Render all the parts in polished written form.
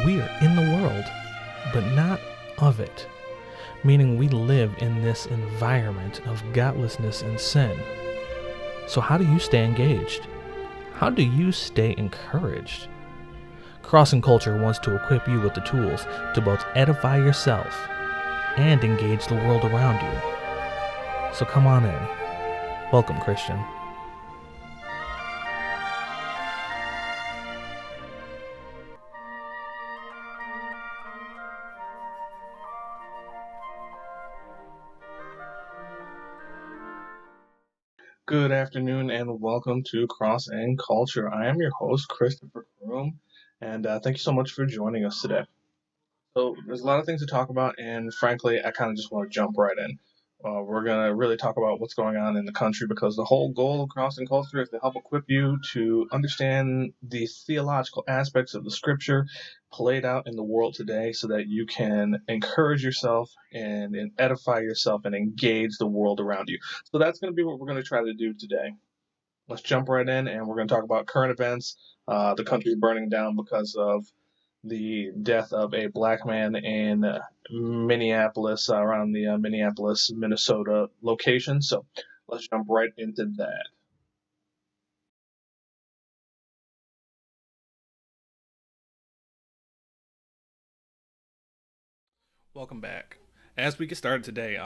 We are in the world, but not of it, meaning we live in this environment of godlessness and sin. So how do you stay engaged? How do you stay encouraged? Crossing Culture wants to equip you with the tools to both edify yourself and engage the world around you. So come on in. Welcome, Christian. Good afternoon and welcome to Cross and Culture. I am your host, Christopher Kroom, and thank you so much for joining us today. So, there's a lot of things to talk about, and frankly, I kind of just want to jump right in. We're going to really talk about what's going on in the country because the whole goal of Cross and Culture is to help equip you to understand the theological aspects of the scripture played out in the world today so that you can encourage yourself and edify yourself and engage the world around you. So, that's going to be what we're going to try to do today. Let's jump right in, and we're going to talk about current events. The country burning down because of the death of a black man in Minneapolis, around the Minneapolis, Minnesota location. So let's jump right into that. Welcome back. As we get started today,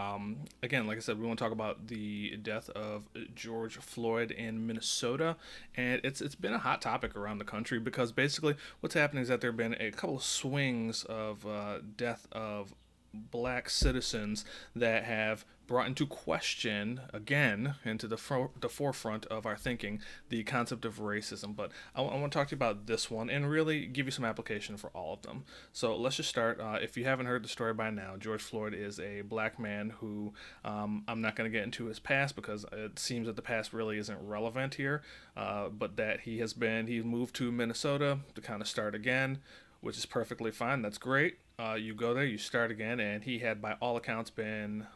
again, like I said, we want to talk about the death of George Floyd in Minnesota, and it's been a hot topic around the country because basically what's happening is that there have been a couple of swings of death of black citizens that have brought into question again into the forefront of our thinking the concept of racism. But I want to talk to you about this one and really give you some application for all of them. So let's just start. If you haven't heard the story by now, George Floyd is a black man who I'm not going to get into his past because it seems that the past really isn't relevant here, but that he's moved to Minnesota to kind of start again, which is perfectly fine. That's great. You go there, you start again, and he had, by all accounts, been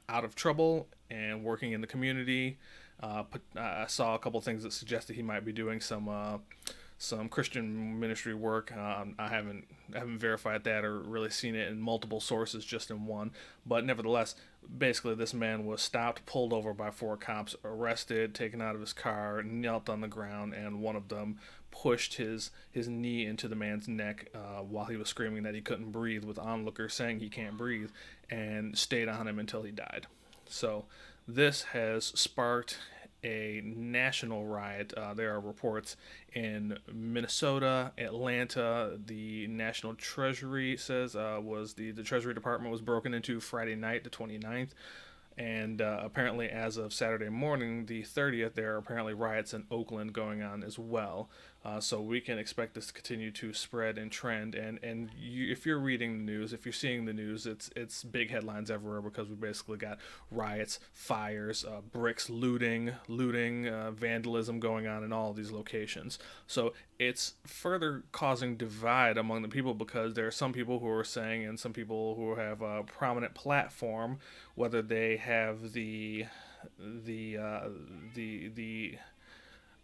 out of trouble and working in the community. I saw a couple things that suggested he might be doing some Christian ministry work. I haven't verified that or really seen it in multiple sources, just in one. But nevertheless, basically, this man was stopped, pulled over by four cops, arrested, taken out of his car, knelt on the ground, and one of them pushed his knee into the man's neck while he was screaming that he couldn't breathe, with onlookers saying he can't breathe, and stayed on him until he died. So this has sparked a national riot. There are reports in Minnesota, Atlanta. The National Treasury says was the Treasury Department was broken into Friday night, the 29th. And apparently, as of Saturday morning, the 30th, there are apparently riots in Oakland going on as well. So we can expect this to continue to spread and trend. And if you're reading the news, if you're seeing the news, it's big headlines everywhere because we basically got riots, fires, bricks, looting, vandalism going on in all of these locations. So it's further causing divide among the people because there are some people who are saying, and some people who have a prominent platform, whether they have the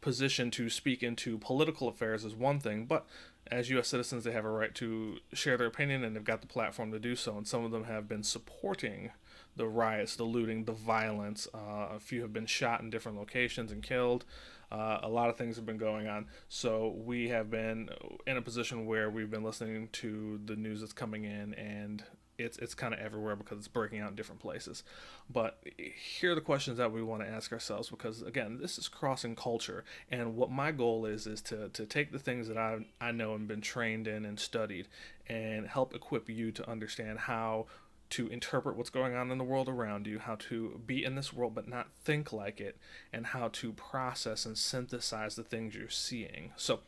position to speak into political affairs is one thing, but as U.S. citizens, they have a right to share their opinion, and they've got the platform to do so. And some of them have been supporting the riots, the looting, the violence. A few have been shot in different locations and killed. A lot of things have been going on. So we have been in a position where we've been listening to the news that's coming in, and it's kind of everywhere because it's breaking out in different places. But here are the questions that we want to ask ourselves because, again, this is crossing culture. And what my goal is to take the things that I know and been trained in and studied and help equip you to understand how to interpret what's going on in the world around you, how to be in this world but not think like it, and how to process and synthesize the things you're seeing. So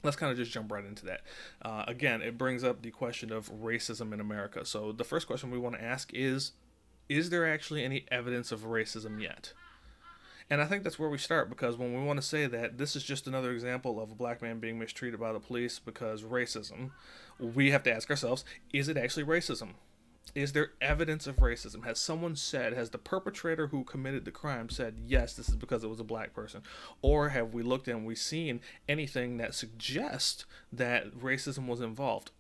let's kind of just jump right into that. Again, it brings up the question of racism in America. So the first question we want to ask is there actually any evidence of racism yet? And I think that's where we start because when we want to say that this is just another example of a black man being mistreated by the police because racism, we have to ask ourselves, is it actually racism? Is there evidence of racism? Has someone said, has the perpetrator who committed the crime said, yes, this is because it was a black person? Or have we looked and we seen anything that suggests that racism was involved?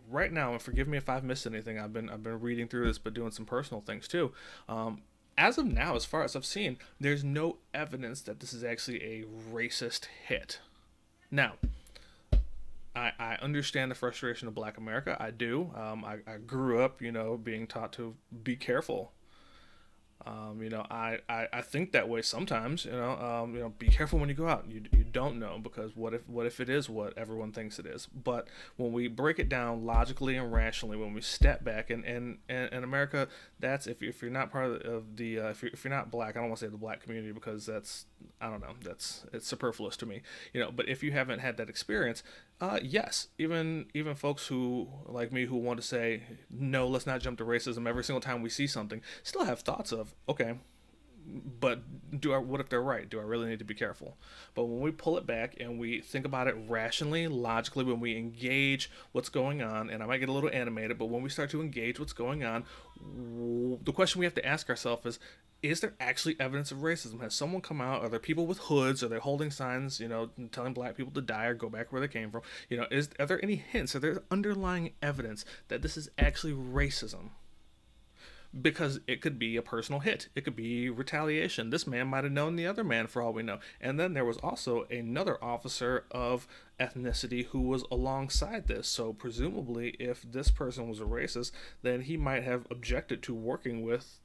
Right now, and forgive me if I've missed anything, I've been reading through this, but doing some personal things too. As of now, as far as I've seen, there's no evidence that this is actually a racist hit. Now, I understand the frustration of Black America. I do. I grew up, being taught to be careful. I think that way sometimes. Be careful when you go out. You don't know, because what if it is what everyone thinks it is? But when we break it down logically and rationally, when we step back, and America, that's if you're not part of the if you're not black, I don't want to say the black community, because that's, I don't know, it's superfluous to me. But if you haven't had that experience, yes, even folks who like me who want to say no, let's not jump to racism every single time we see something, still have thoughts of, okay, but what if they're right? Do I really need to be careful? But when we pull it back and we think about it rationally, logically, when we engage what's going on, and I might get a little animated, but when we start to engage what's going on, the question we have to ask ourselves is there actually evidence of racism? Has someone come out? Are there people with hoods? Are they holding signs, telling black people to die or go back where they came from? Are there any hints? Are there underlying evidence that this is actually racism? Because it could be a personal hit. It could be retaliation. This man might have known the other man for all we know. And then there was also another officer of ethnicity who was alongside this. So presumably, if this person was a racist, then he might have objected to working with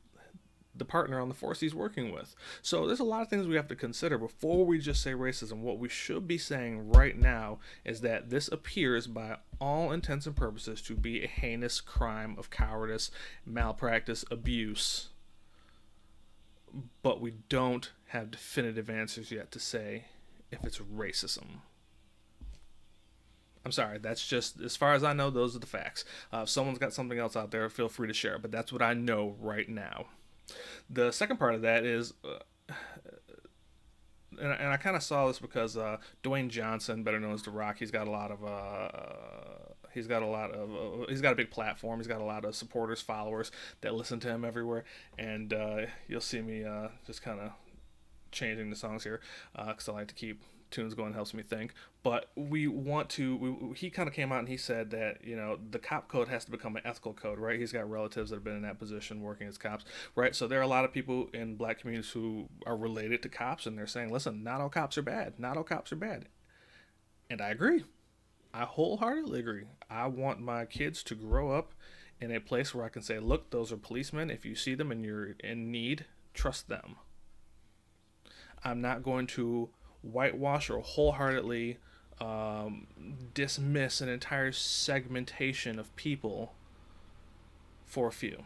the partner on the force he's working with. So there's a lot of things we have to consider before we just say racism. What we should be saying right now is that this appears, by all intents and purposes, to be a heinous crime of cowardice, malpractice, abuse. But we don't have definitive answers yet to say if it's racism. I'm sorry, that's just, as far as I know, those are the facts. If someone's got something else out there, feel free to share, but that's what I know right now. The second part of that is, and I kind of saw this because Dwayne Johnson, better known as The Rock, he's got a big platform. He's got a lot of supporters, followers that listen to him everywhere, and you'll see me just kind of changing the songs here because I like to keep tunes going, helps me think. But he kind of came out and he said that the cop code has to become an ethical code, right? He's got relatives that have been in that position working as cops, right? So there are a lot of people in black communities who are related to cops, and they're saying, listen, not all cops are bad, not all cops are bad. And I agree. I wholeheartedly agree. I want my kids to grow up in a place where I can say, look, those are policemen. If you see them and you're in need, trust them. I'm not going to whitewash or wholeheartedly dismiss an entire segmentation of people for a few.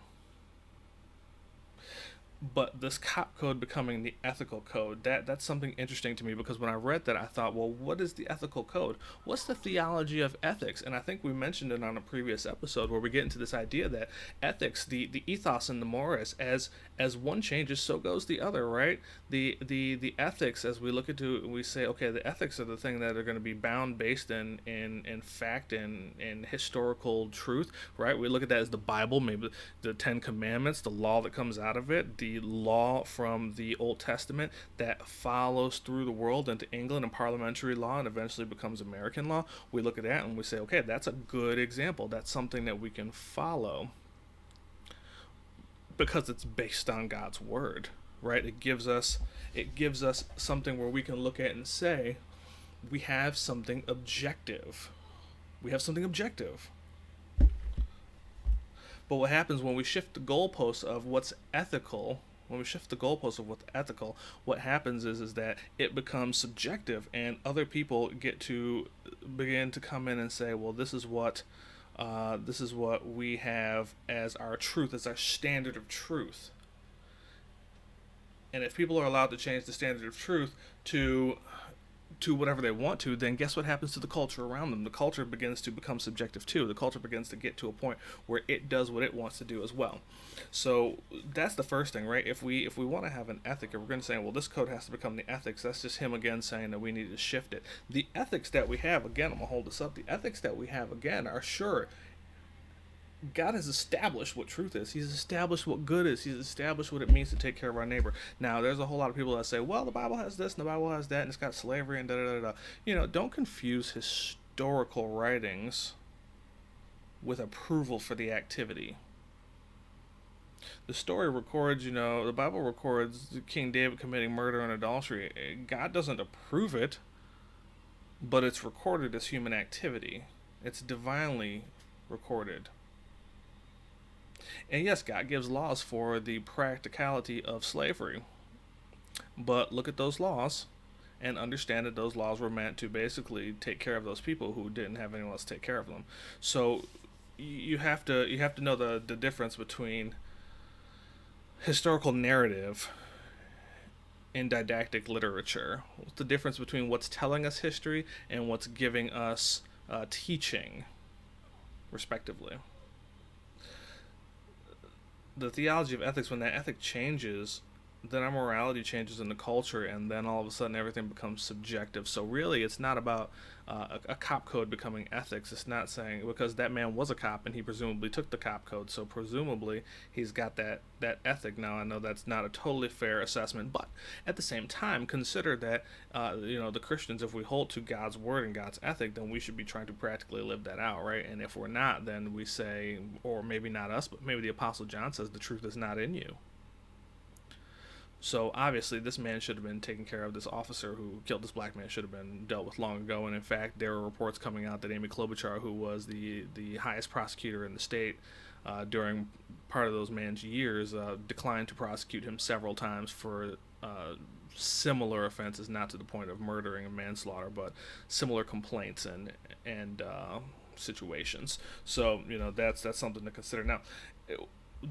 But this cop code becoming the ethical code, that's something interesting to me, because when I read that, I thought, well, what is the ethical code? What's the theology of ethics? And I think we mentioned it on a previous episode where we get into this idea that ethics, the ethos and the mores, as one changes, so goes the other, right? The ethics, as we look into, we say, okay, the ethics are the thing that are going to be bound based in fact and in historical truth, right? We look at that as the Bible, maybe the Ten Commandments, the law that comes out of it, the law from the Old Testament that follows through the world into England and parliamentary law and eventually becomes American law. We look at that and we say, okay, that's a good example. That's something that we can follow because it's based on God's word, right? It gives us something where we can look at and say, we have something objective. We have something objective. But what happens when we shift the goalposts of what's ethical, what happens is that it becomes subjective, and other people get to begin to come in and say, well, this is what we have as our truth, as our standard of truth. And if people are allowed to change the standard of truth to whatever they want to, then guess what happens to the culture around them? The culture begins to become subjective too. The culture begins to get to a point where it does what it wants to do as well. So that's the first thing, right? If we want to have an ethic, if we're going to say, well, this code has to become the ethics, that's just him again saying that we need to shift it. The ethics that we have, again, I'm going to hold this up, the ethics that we have, again, are sure God has established what truth is. He's established what good is. He's established what it means to take care of our neighbor. Now, there's a whole lot of people that say, well, the Bible has this and the Bible has that, and it's got slavery and da da da da. Don't confuse historical writings with approval for the activity. The story records, the Bible records King David committing murder and adultery. God doesn't approve it, but it's recorded as human activity. It's divinely recorded. And yes, God gives laws for the practicality of slavery. But look at those laws and understand that those laws were meant to basically take care of those people who didn't have anyone else to take care of them. So you have to know the difference between historical narrative and didactic literature. What's the difference between what's telling us history and what's giving us teaching, respectively? The theology of ethics, when that ethic changes, then our morality changes in the culture, and then all of a sudden everything becomes subjective. So really, it's not about a cop code becoming ethics. It's not saying because that man was a cop and he presumably took the cop code, so presumably he's got that ethic. Now I know that's not a totally fair assessment, but at the same time, consider that the Christians, if we hold to God's word and God's ethic, then we should be trying to practically live that out, right? And if we're not, then we say, or maybe not us, but maybe the Apostle John says the truth is not in you. So obviously, this man should have been taken care of. This officer who killed this black man should have been dealt with long ago. And in fact, there were reports coming out that Amy Klobuchar, who was the highest prosecutor in the state during part of those man's years, declined to prosecute him several times for similar offenses, not to the point of murdering and manslaughter, but similar complaints and situations. So that's something to consider. Now,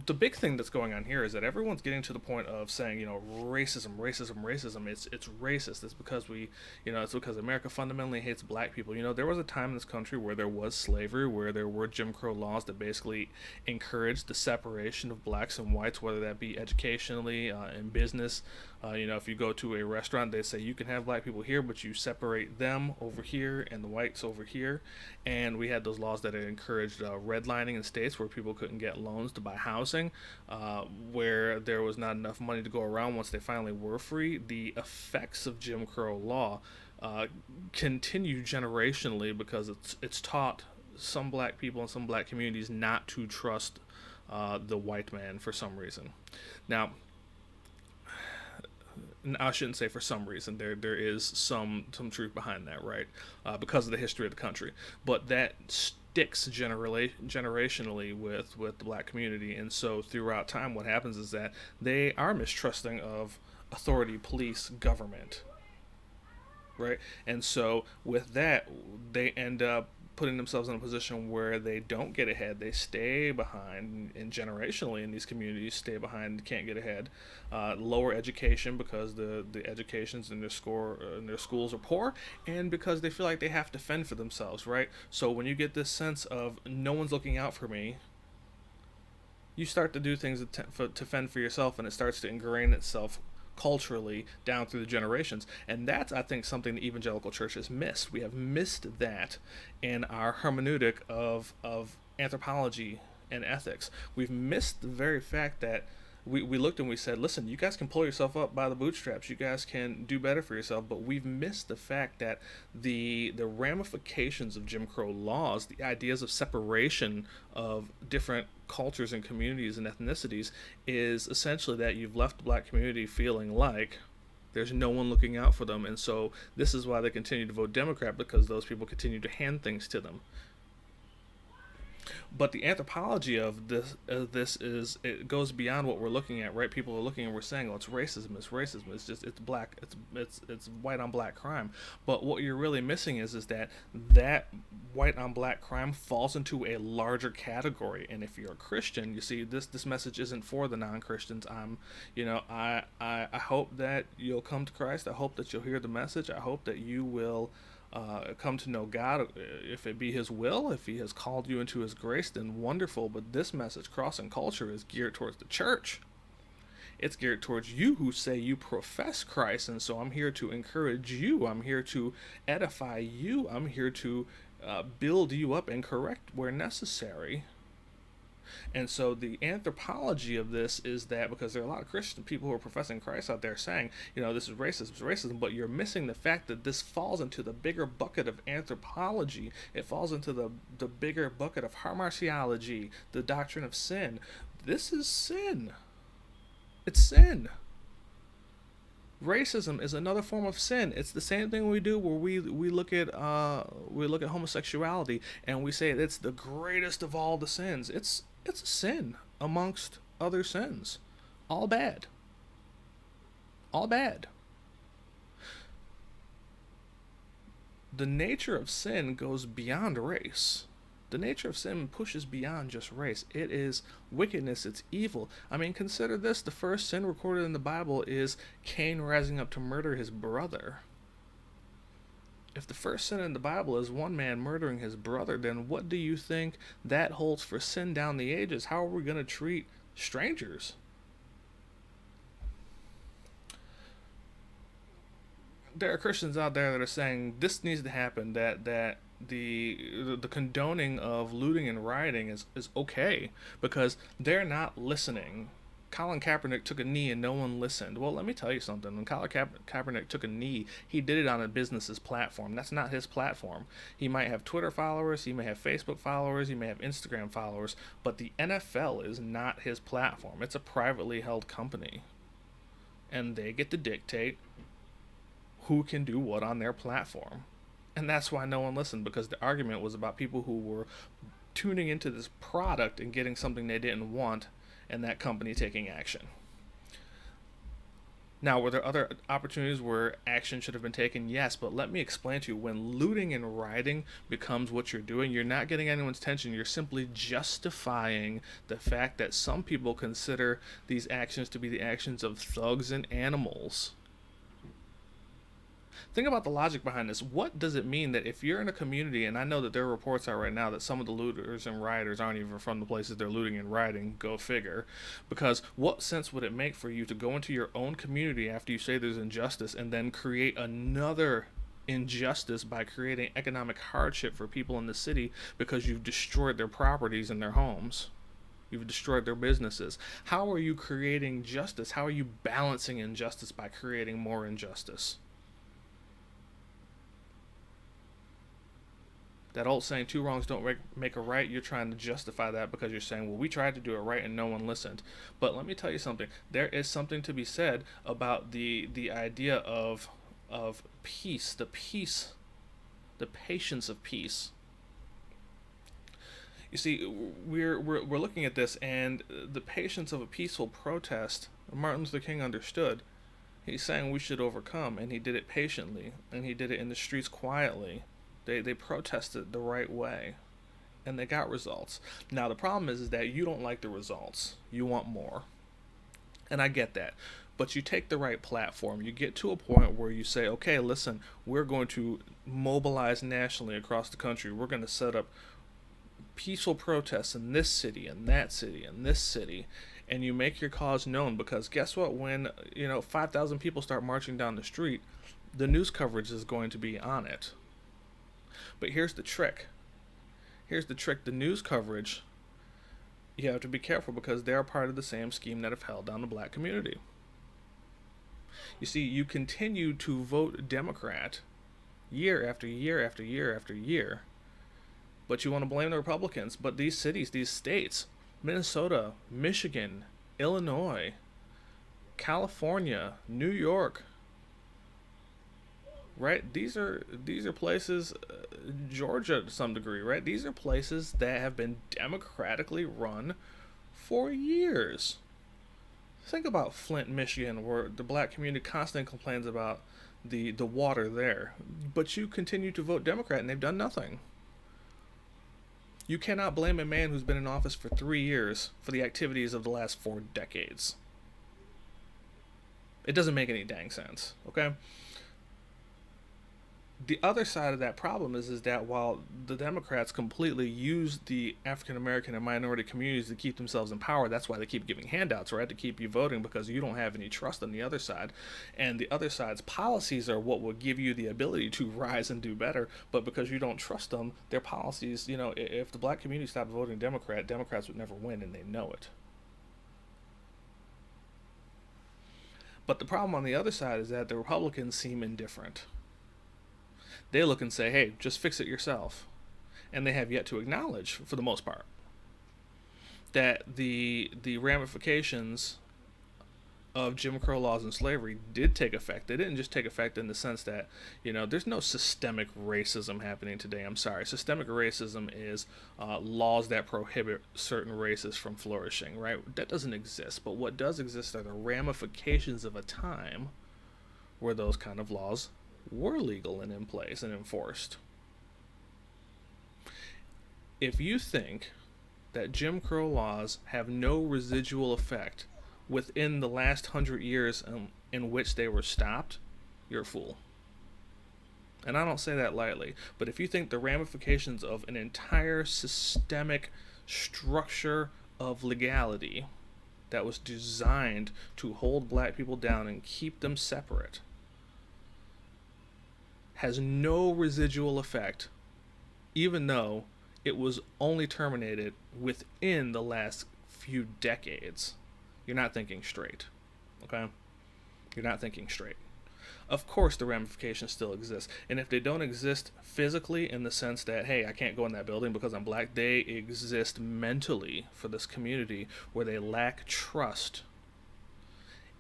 the big thing that's going on here is that everyone's getting to the point of saying, racism, racism, racism. It's racist. It's because America fundamentally hates black people. There was a time in this country where there was slavery, where there were Jim Crow laws that basically encouraged the separation of blacks and whites, whether that be educationally, in business. If you go to a restaurant, they say you can have black people here, but you separate them over here and the whites over here. And we had those laws that encouraged redlining in states where people couldn't get loans to buy housing, where there was not enough money to go around once they finally were free. The effects of Jim Crow law continue generationally because it's taught some black people and some black communities not to trust the white man for some reason. Now, I shouldn't say for some reason. There is some truth behind that, right? Because of the history of the country, but that sticks generationally with the black community, and so throughout time, what happens is that they are mistrusting of authority, police, government, right? And so with that, they end up putting themselves in a position where they don't get ahead. They stay behind, and generationally in these communities stay behind, can't get ahead. Lower education because the educations in their schools are poor, and because they feel like they have to fend for themselves, right? So when you get this sense of no one's looking out for me, you start to do things to fend for yourself, and it starts to ingrain itself culturally down through the generations. And that's, I think, something the evangelical church has missed. We have missed that in our hermeneutic of anthropology and ethics. We've missed the very fact that we looked and we said, listen, you guys can pull yourself up by the bootstraps. You guys can do better for yourself. But we've missed the fact that the ramifications of Jim Crow laws, the ideas of separation of different cultures and communities and ethnicities, is essentially that you've left the black community feeling like there's no one looking out for them. And so this is why they continue to vote Democrat, because those people continue to hand things to them. But the anthropology of this is, it goes beyond what we're looking at, right? People are looking and we're saying, oh, it's racism. It's black, it's white on black crime. But what you're really missing is that white on black crime falls into a larger category. And if you're a Christian, you see this message isn't for the non-Christians. I hope that you'll come to Christ. I hope that you'll hear the message. I hope that you will come to know God, if it be His will. If He has called you into His grace, then wonderful. But this message, Crossing Culture, is geared towards the church. It's geared towards you who say you profess Christ. And so I'm here to encourage you. I'm here to edify you. I'm here to build you up and correct where necessary. And so the anthropology of this is that because there are a lot of Christian people who are professing Christ out there saying, this is racism, it's racism, but you're missing the fact that this falls into the bigger bucket of anthropology. It falls into the bigger bucket of hamartiology, the doctrine of sin. This is sin. It's sin. Racism is another form of sin. It's the same thing we do where we look at homosexuality and we say it's the greatest of all the sins. It's a sin amongst other sins. All bad. All bad. The nature of sin goes beyond race. The nature of sin pushes beyond just race. It is wickedness, it's evil. I mean, consider this: the first sin recorded in the Bible is Cain rising up to murder his brother. If the first sin in the Bible is one man murdering his brother, then what do you think that holds for sin down the ages? How are we going to treat strangers? There are Christians out there that are saying this needs to happen, that the condoning of looting and rioting is okay because they're not listening. Colin Kaepernick took a knee and no one listened. Well, let me tell you something. When Colin Kaepernick took a knee, he did it on a business's platform. That's not his platform. He might have Twitter followers, he may have Facebook followers, he may have Instagram followers, but the NFL is not his platform. It's a privately held company. And they get to dictate who can do what on their platform. And that's why no one listened, because the argument was about people who were tuning into this product and getting something they didn't want, and that company taking action. Now, were there other opportunities where action should have been taken? Yes, but let me explain to you. When looting and rioting becomes what you're doing, you're not getting anyone's attention. You're simply justifying the fact that some people consider these actions to be the actions of thugs and animals. Think about the logic behind this. What does it mean that if you're in a community, and I know that there are reports out right now that some of the looters and rioters aren't even from the places they're looting and rioting, go figure, because what sense would it make for you to go into your own community after you say there's injustice and then create another injustice by creating economic hardship for people in the city because you've destroyed their properties and their homes? You've destroyed their businesses. How are you creating justice? How are you balancing injustice by creating more injustice? That old saying, two wrongs don't make a right, you're trying to justify that because you're saying, well, we tried to do it right and no one listened. But let me tell you something. There is something to be said about the idea of peace, the patience of peace. You see, we're looking at this, and the patience of a peaceful protest, Martin Luther King understood. He's saying we should overcome, and he did it patiently, and he did it in the streets quietly. They protested the right way, and they got results. Now, the problem is that you don't like the results. You want more. And I get that. But you take the right platform. You get to a point where you say, okay, listen, we're going to mobilize nationally across the country. We're going to set up peaceful protests in this city and that city and this city. And you make your cause known, because guess what? When 5,000 people start marching down the street, the news coverage is going to be on it. But here's the trick. The news coverage, you have to be careful because they're part of the same scheme that have held down the black community. You see, you continue to vote Democrat year after year after year after year, but you want to blame the Republicans. But these cities, these states, Minnesota, Michigan, Illinois, California, New York, right? These are places, Georgia to some degree, right? These are places that have been democratically run for years. Think about Flint, Michigan, where the black community constantly complains about the water there, but you continue to vote Democrat and they've done nothing. You cannot blame a man who's been in office for 3 years for the activities of the last 4 decades. It doesn't make any dang sense, okay? The other side of that problem is that while the Democrats completely use the African American and minority communities to keep themselves in power, that's why they keep giving handouts, right? To keep you voting because you don't have any trust on the other side. And the other side's policies are what will give you the ability to rise and do better. But because you don't trust them, their policies, if the black community stopped voting Democrat, Democrats would never win, and they know it. But the problem on the other side is that the Republicans seem indifferent. They look and say, hey, just fix it yourself. And they have yet to acknowledge, for the most part, that the ramifications of Jim Crow laws and slavery did take effect. They didn't just take effect in the sense that, there's no systemic racism happening today. I'm sorry. Systemic racism is laws that prohibit certain races from flourishing, right? That doesn't exist. But what does exist are the ramifications of a time where those kind of laws were legal and in place and enforced. If you think that Jim Crow laws have no residual effect within the last 100 years in which they were stopped, you're a fool. And I don't say that lightly, but if you think the ramifications of an entire systemic structure of legality that was designed to hold black people down and keep them separate has no residual effect, even though it was only terminated within the last few decades, you're not thinking straight. Okay? You're not thinking straight. Of course, the ramifications still exist. And if they don't exist physically in the sense that, hey, I can't go in that building because I'm black, they exist mentally for this community where they lack trust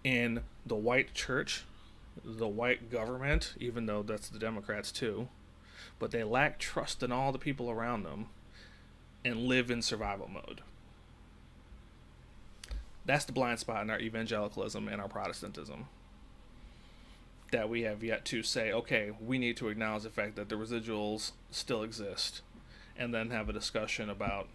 in the white church, the white government, even though that's the Democrats too, but they lack trust in all the people around them and live in survival mode. That's the blind spot in our evangelicalism and our Protestantism. That we have yet to say, okay, we need to acknowledge the fact that the residuals still exist and then have a discussion about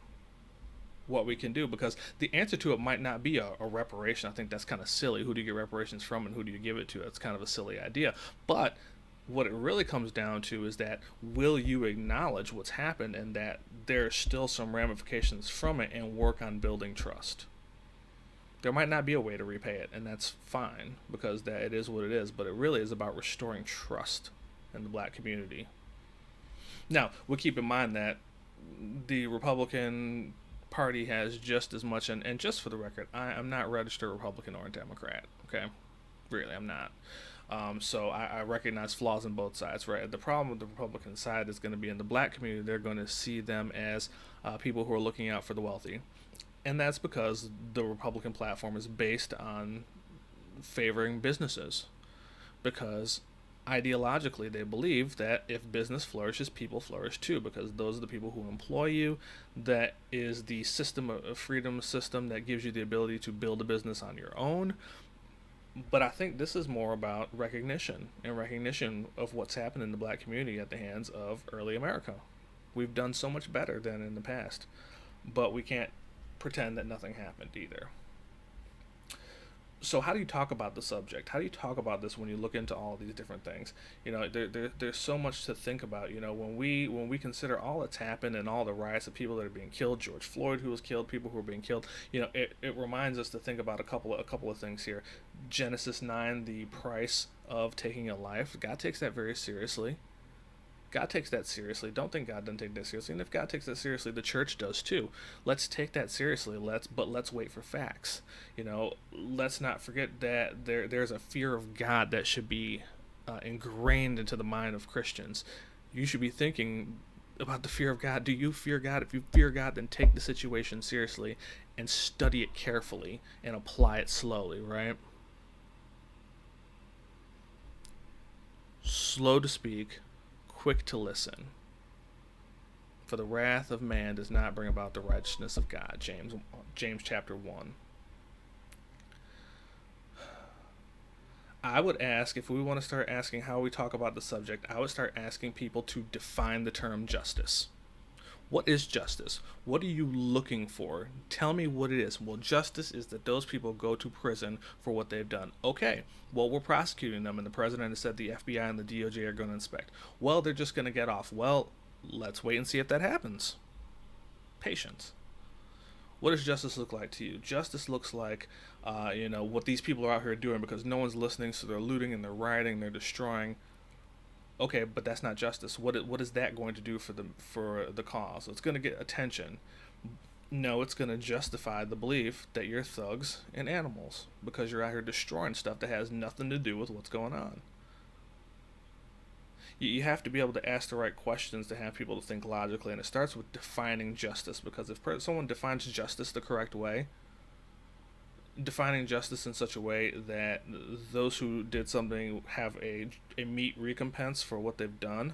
what we can do, because the answer to it might not be a reparation. I think that's kind of silly. Who do you get reparations from and who do you give it to? It's kind of a silly idea. But what it really comes down to is that will you acknowledge what's happened and that there's still some ramifications from it and work on building trust? There might not be a way to repay it, and that's fine because that it is what it is, but it really is about restoring trust in the black community. Now, we'll keep in mind that the Republican Party has just as much, and just for the record, I'm not registered Republican or Democrat, okay? Really, I'm not. So I recognize flaws on both sides, right? The problem with the Republican side is going to be in the black community. They're going to see them as people who are looking out for the wealthy. And that's because the Republican platform is based on favoring businesses. Because ideologically, they believe that if business flourishes, people flourish too, because those are the people who employ you. That is the system of freedom system that gives you the ability to build a business on your own. But I think this is more about recognition and recognition of what's happened in the black community at the hands of early America. We've done so much better than in the past, but we can't pretend that nothing happened either. So how do you talk about the subject? How do you talk about this when you look into all of these different things? There's so much to think about. When we consider all that's happened and all the riots of people that are being killed, George Floyd who was killed, people who are being killed. It reminds us to think about a couple of things here. Genesis 9, the price of taking a life. God takes that very seriously. God takes that seriously. Don't think God doesn't take that seriously. And if God takes that seriously, the church does too. Let's take that seriously. Let's wait for facts. Let's not forget that there's a fear of God that should be ingrained into the mind of Christians. You should be thinking about the fear of God. Do you fear God? If you fear God, then take the situation seriously and study it carefully and apply it slowly, right? Slow to speak, quick to listen. For the wrath of man does not bring about the righteousness of God. James chapter 1. I would ask, if we want to start asking how we talk about the subject, I would start asking people to define the term justice. What is justice? What are you looking for? Tell me what it is. Well, justice is that those people go to prison for what they've done. Okay, well, we're prosecuting them, and the president has said the FBI and the DOJ are going to inspect. Well, they're just going to get off. Well, let's wait and see if that happens. Patience. What does justice look like to you? Justice looks like, what these people are out here doing because no one's listening, so they're looting and they're rioting, they're destroying. Okay, but that's not justice. What is that going to do for the cause? It's going to get attention. No, it's going to justify the belief that you're thugs and animals because you're out here destroying stuff that has nothing to do with what's going on. You have to be able to ask the right questions to have people to think logically, and it starts with defining justice because if someone defines justice the correct way, defining justice in such a way that those who did something have a meet recompense for what they've done,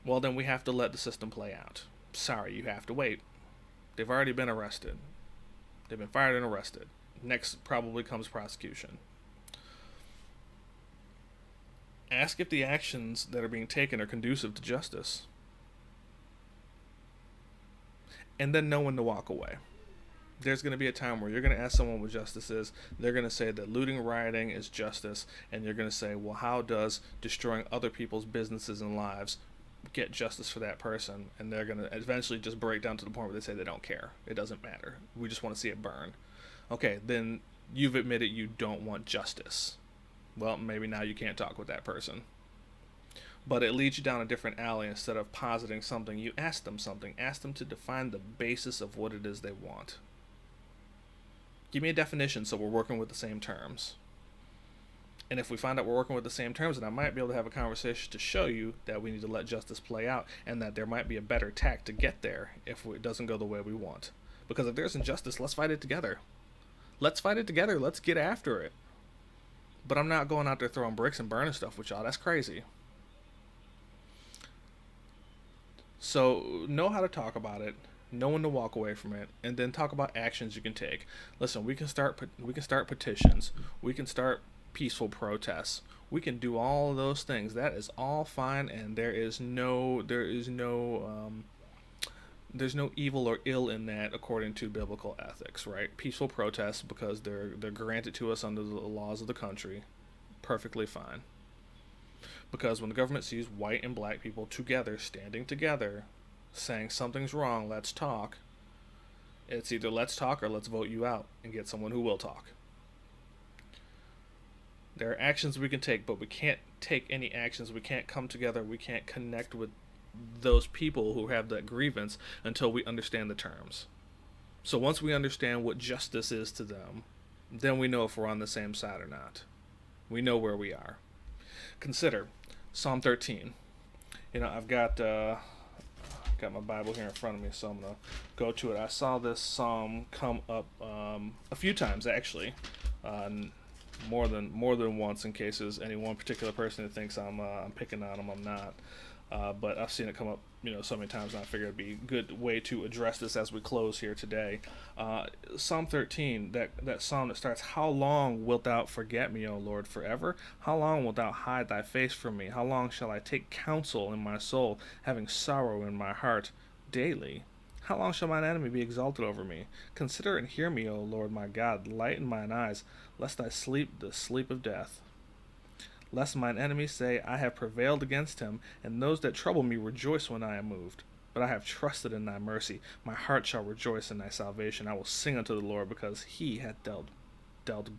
well, then we have to let the system play out. Sorry, you have to wait. They've already been arrested. They've been fired and arrested. Next probably comes prosecution. Ask if the actions that are being taken are conducive to justice. And then know when to walk away. There's going to be a time where you're going to ask someone what justice is. They're going to say that looting, rioting is justice. And you're going to say, well, how does destroying other people's businesses and lives get justice for that person? And they're going to eventually just break down to the point where they say they don't care. It doesn't matter. We just want to see it burn. Okay, then you've admitted you don't want justice. Well, maybe now you can't talk with that person. But it leads you down a different alley. Instead of positing something, you ask them something. Ask them to define the basis of what it is they want. Give me a definition so we're working with the same terms. And if we find out we're working with the same terms, then I might be able to have a conversation to show you that we need to let justice play out and that there might be a better tack to get there if it doesn't go the way we want. Because if there's injustice, let's fight it together. Let's fight it together. Let's get after it. But I'm not going out there throwing bricks and burning stuff with y'all. That's crazy. So know how to talk about it, know when to walk away from it, and then talk about actions you can take. Listen, we can start petitions, we can start peaceful protests, we can do all of those things. That is all fine, and there's no evil or ill in that according to biblical ethics, right? Peaceful protests because they're granted to us under the laws of the country, perfectly fine. Because when the government sees white and black people together, standing together, saying something's wrong, let's talk, it's either let's talk or let's vote you out and get someone who will talk. There are actions we can take, but we can't take any actions. We can't come together. We can't connect with those people who have that grievance until we understand the terms. So once we understand what justice is to them, then we know if we're on the same side or not. We know where we are. Consider Psalm 13. I've got my Bible here in front of me, so I'm gonna go to it. I saw this psalm come up a few times actually, more than once. In case there's any one particular person that thinks I'm picking on them, I'm not. But I've seen it come up, so many times, and I figured it'd be a good way to address this as we close here today. Psalm 13, that psalm that starts, "How long wilt thou forget me, O Lord, forever? How long wilt thou hide thy face from me? How long shall I take counsel in my soul, having sorrow in my heart daily? How long shall mine enemy be exalted over me? Consider and hear me, O Lord my God. Lighten mine eyes, lest I sleep the sleep of death. Lest mine enemies say, I have prevailed against him, and those that trouble me rejoice when I am moved. But I have trusted in thy mercy. My heart shall rejoice in thy salvation. I will sing unto the Lord, because he hath dealt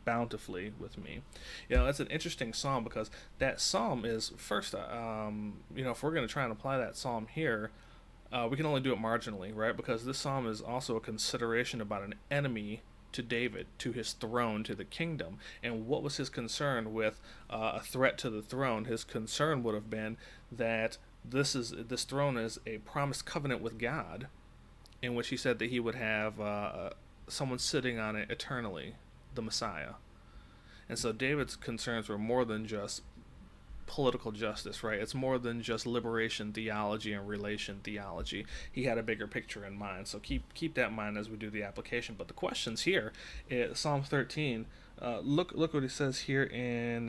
bountifully with me." That's an interesting psalm, because that psalm is, first, if we're going to try and apply that psalm here, we can only do it marginally, right? Because this psalm is also a consideration about an enemy to David, to his throne, to the kingdom. And what was his concern with a threat to the throne? His concern would have been that this throne is a promised covenant with God, in which he said that he would have someone sitting on it eternally, the Messiah. And so David's concerns were more than just political justice, right? It's more than just liberation theology and relation theology. He had a bigger picture in mind. So keep that in mind as we do the application. But the questions here, Psalm 13, Look what he says here in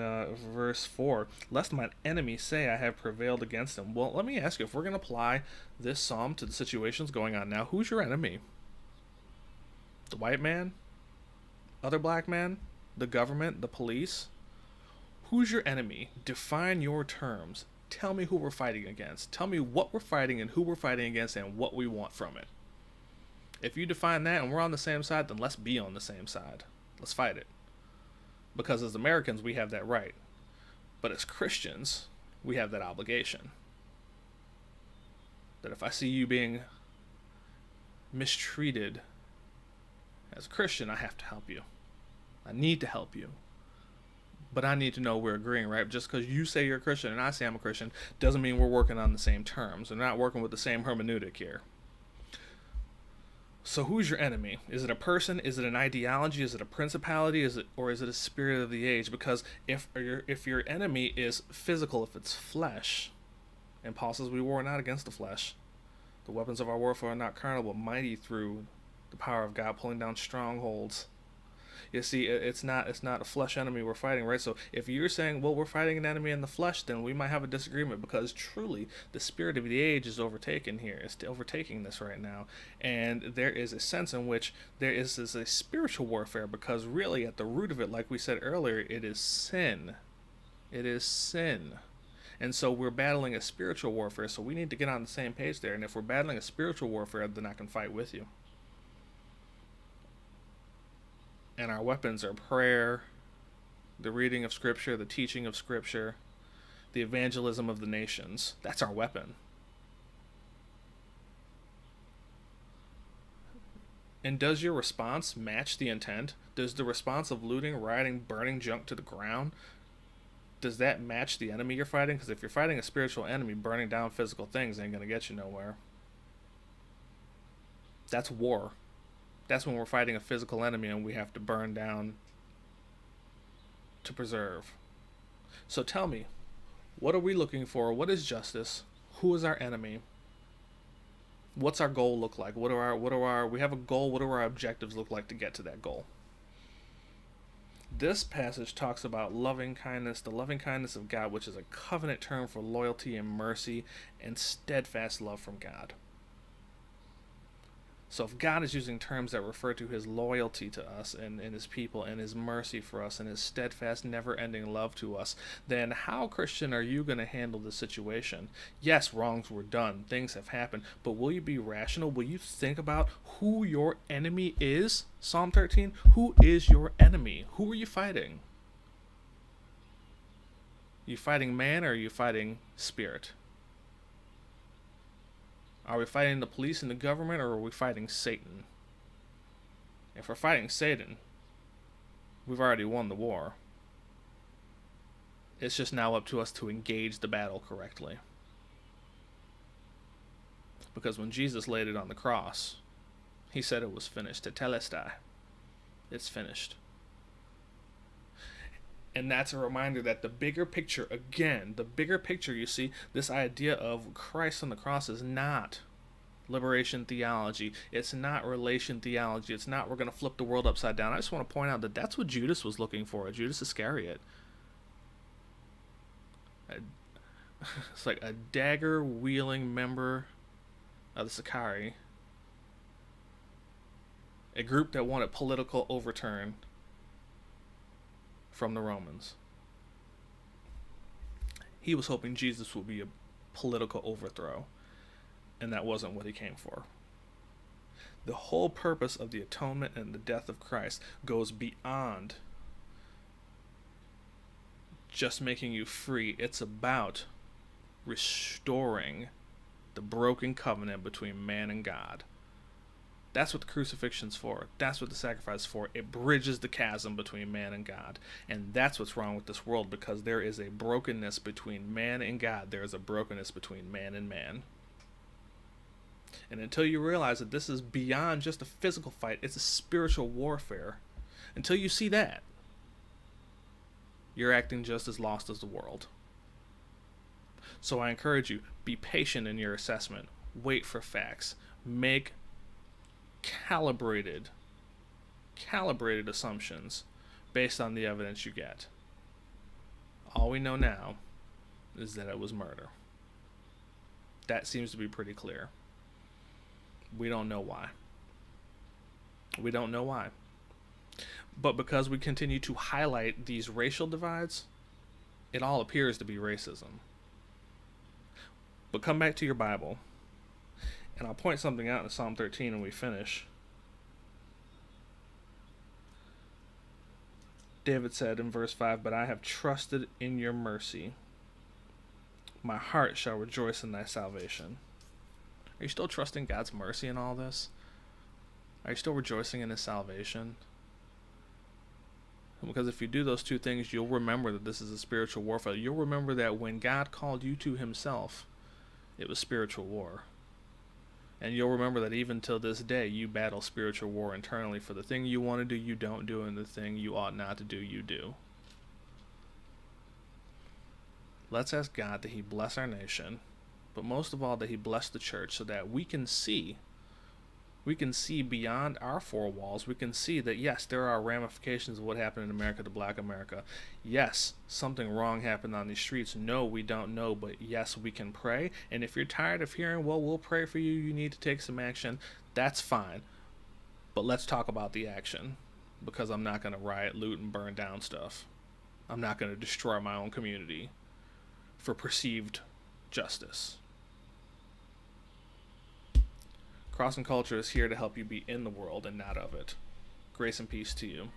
verse 4. Lest mine enemy say I have prevailed against him. Well, let me ask you, if we're going to apply this psalm to the situations going on now, who's your enemy? The white man? Other black man? The government? The police? Who's your enemy? Define your terms. Tell me who we're fighting against. Tell me what we're fighting and who we're fighting against and what we want from it. If you define that and we're on the same side, then let's be on the same side. Let's fight it. Because as Americans, we have that right. But as Christians, we have that obligation. That if I see you being mistreated as a Christian, I have to help you. I need to help you. But I need to know we're agreeing, right? Just because you say you're a Christian and I say I'm a Christian doesn't mean we're working on the same terms. We're not working with the same hermeneutic here. So who's your enemy? Is it a person? Is it an ideology? Is it a principality? Is it a spirit of the age? Because if your enemy is physical, if it's flesh, and Paul says we war not against the flesh, the weapons of our warfare are not carnal, but mighty through the power of God, pulling down strongholds. You see, it's not a flesh enemy we're fighting, right? So if you're saying, well, we're fighting an enemy in the flesh, then we might have a disagreement, because truly the spirit of the age is overtaken here. It's overtaking this right now. And there is a sense in which there is a spiritual warfare, because really at the root of it, like we said earlier, it is sin. It is sin. And so we're battling a spiritual warfare, so we need to get on the same page there. And if we're battling a spiritual warfare, then I can fight with you. And our weapons are prayer, the reading of Scripture, the teaching of Scripture, the evangelism of the nations. That's our weapon. And does your response match the intent? Does the response of looting, rioting, burning junk to the ground, does that match the enemy you're fighting? Because if you're fighting a spiritual enemy, burning down physical things ain't going to get you nowhere. That's war. That's when we're fighting a physical enemy and we have to burn down to preserve. So tell me, what are we looking for? What is justice? Who is our enemy? What's our goal look like? We have a goal, what do our objectives look like to get to that goal? This passage talks about loving kindness, the loving kindness of God, which is a covenant term for loyalty and mercy and steadfast love from God. So if God is using terms that refer to his loyalty to us and his people and his mercy for us and his steadfast, never-ending love to us, then how, Christian, are you going to handle this situation? Yes, wrongs were done. Things have happened. But will you be rational? Will you think about who your enemy is? Psalm 13, who is your enemy? Who are you fighting? Are you fighting man or are you fighting spirit? Are we fighting the police and the government, or are we fighting Satan? If we're fighting Satan, we've already won the war. It's just now up to us to engage the battle correctly. Because when Jesus laid it on the cross, he said it was finished. Tetelestai. It's finished. And that's a reminder that the bigger picture, again, the bigger picture, you see, this idea of Christ on the cross is not liberation theology. It's not relation theology. It's not we're going to flip the world upside down. I just want to point out that that's what Judas was looking for, Judas Iscariot. It's like a dagger-wielding member of the Sicarii, a group that wanted political overturn from the Romans. He was hoping Jesus would be a political overthrow, and that wasn't what he came for. The whole purpose of the atonement and the death of Christ goes beyond just making you free. It's about restoring the broken covenant between man and God. That's what the crucifixion's for. That's what the sacrifice is for. It bridges the chasm between man and God. And that's what's wrong with this world, because there is a brokenness between man and God. There is a brokenness between man and man. And until you realize that this is beyond just a physical fight, it's a spiritual warfare. Until you see that, you're acting just as lost as the world. So I encourage you, be patient in your assessment. Wait for facts. Make calibrated assumptions based on the evidence you get. All we know now is that it was murder. That seems to be pretty clear. We don't know why. We don't know why. But because we continue to highlight these racial divides, it all appears to be racism. But come back to your Bible, and I'll point something out in Psalm 13 when we finish. David said in verse 5, "But I have trusted in your mercy. My heart shall rejoice in thy salvation." Are you still trusting God's mercy in all this? Are you still rejoicing in his salvation? Because if you do those two things, you'll remember that this is a spiritual warfare. You'll remember that when God called you to himself, it was spiritual war. And you'll remember that even till this day, you battle spiritual war internally for the thing you want to do, you don't do, and the thing you ought not to do, you do. Let's ask God that he bless our nation, but most of all that he bless the church so that we can see beyond our four walls. We can see that, yes, there are ramifications of what happened in America to black America. Yes, something wrong happened on these streets. No, we don't know, but yes, we can pray. And if you're tired of hearing, well, we'll pray for you, you need to take some action, that's fine. But let's talk about the action, because I'm not going to riot, loot, and burn down stuff. I'm not going to destroy my own community for perceived justice. Cross and Culture is here to help you be in the world and not of it. Grace and peace to you.